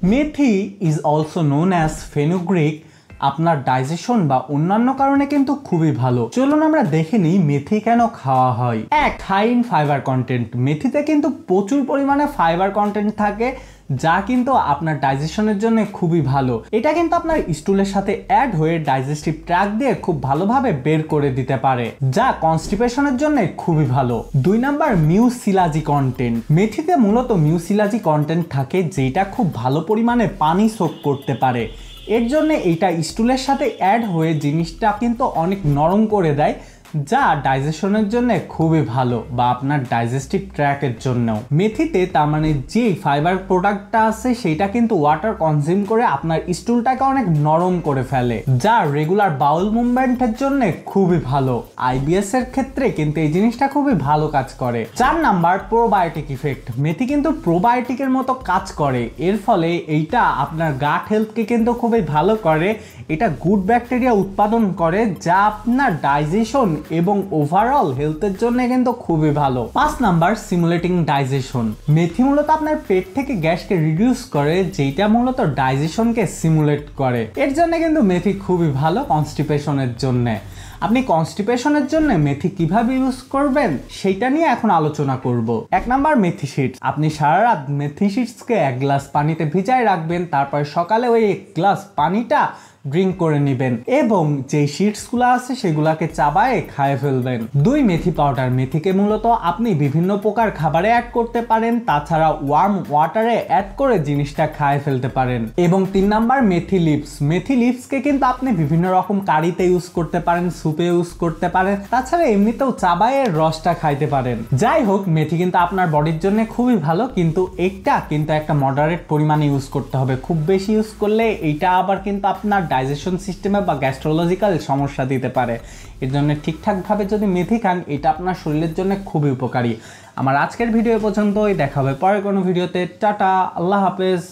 Methi is also known as fenugreek. আপনার digestion বা অন্যান্য কারণে কিন্তু খুবই ভালো। চলুন আমরা দেখে নিই মেথি কেন খাওয়া হয়। এক, হাই ইন ফাইবার কন্টেন্ট। মেথিতে কিন্তু প্রচুর পরিমাণে ফাইবার কন্টেন্ট থাকে, যা কিন্তু আপনার ডাইজেশনের জন্য খুবই ভালো। এটা কিন্তু আপনার স্টুলের সাথে অ্যাড হয়ে ডাইজেস্টিভ ট্র্যাক্ট দিয়ে খুব ভালোভাবে বের করে দিতে পারে, যা কনস্টিপেশনের জন্য খুবই ভালো। 2 নাম্বার, মিউসিলাজি কন্টেন্ট। মেথিতে মূলত মিউসিলাজি কন্টেন্ট থাকে, যেটা খুব ভালো পরিমাণে পানি সোক করতে পারে। এর জন্য এইটা স্টুলের সাথে অ্যাড হয়ে জিনিসটা কিন্তু অনেক নরম করে দেয়, যা ডাইজেশনের জন্য খুবই ভালো, বা আপনার ডাইজেস্টিভ ট্র্যাকের জন্যও। মেথিতে তার মানে যে ফাইবার প্রোডাক্টটা আছে সেটা কিন্তু ওয়াটার কনজিউম করে আপনার স্টুলটাকে অনেক নরম করে ফেলে, যা রেগুলার বাউল মুভমেন্টের জন্য খুবই ভালো। আইবিএস এর ক্ষেত্রে কিন্তু এই জিনিসটা খুবই ভালো কাজ করে। 4 নাম্বার, প্রোবায়োটিক ইফেক্ট। মেথি কিন্তু প্রোবায়োটিকের মতো কাজ করে, এর ফলে এইটা আপনার গাট হেলথকে কিন্তু খুবই ভালো করে। এটা গুড ব্যাকটেরিয়া উৎপাদন করে, যা আপনার ডাইজেশন এবং ওভারঅল হেলথের জন্য কিন্তু খুবই ভালো। 5 নাম্বার, সিমুলেটিং ডাইজেশন। মেথি মূলত আপনার পেট থেকে গ্যাসকে রিডিউস করে, যেটা মূলত ডাইজেশনকে সিমুলেট করে। এর জন্য কিন্তু মেথি খুবই ভালো কনস্টিপেশনের জন্য। আপনি কনস্টিপেশনের জন্য মেথি কিভাবে ইউজ করবেন সেটা নিয়ে এখন আলোচনা করব। 1 নাম্বার, মেথি শিটস। আপনি সারা রাত মেথি শিটসকে 1 গ্লাস পানিতে ভিজায় রাখবেন, তারপর সকালে ওই 1 গ্লাস পানিটা ড্রিঙ্ক করে নেবেন এবং যে শিটসগুলো আছে সেগুলোকে চাবায়ে খায় ফেলবেন। 2, মেথি পাউডার। মেথিকে মূলত আপনি বিভিন্ন প্রকার খাবারে অ্যাড করতে পারেন, তাছাড়া ওয়ার্ম ওয়াটারে অ্যাড করে জিনিসটা খায় ফেলতে পারেন। এবং 3 নাম্বার, মেথি লিভস। মেথি লিভসকে কিন্তু আপনি বিভিন্ন রকম কারিতে ইউজ করতে পারেন, সুপে ইউজ করতে পারেন, তাছাড়া এমনিতেও চাবায়ে রসটা খাইতে পারেন। যাই হোক, মেথি কিন্তু আপনার বডির জন্য খুবই ভালো, কিন্তু এটা কিন্তু একটা মডারেট পরিমাণে ইউজ করতে হবে। খুব বেশি ইউজ করলে এইটা আবার কিন্তু আপনার ডাইজেশন সিস্টেমে বা গ্যাস্ট্রোলজিক্যাল সমস্যা দিতে পারে। এর জন্য ঠিকঠাকভাবে যদি মেথি খান, এটা আপনার শরীরের জন্য খুবই উপকারী। আমার আজকের ভিডিও পর্যন্তই, দেখা হবে পরের কোনো ভিডিওতে। টাটা, আল্লাহ হাফেজ।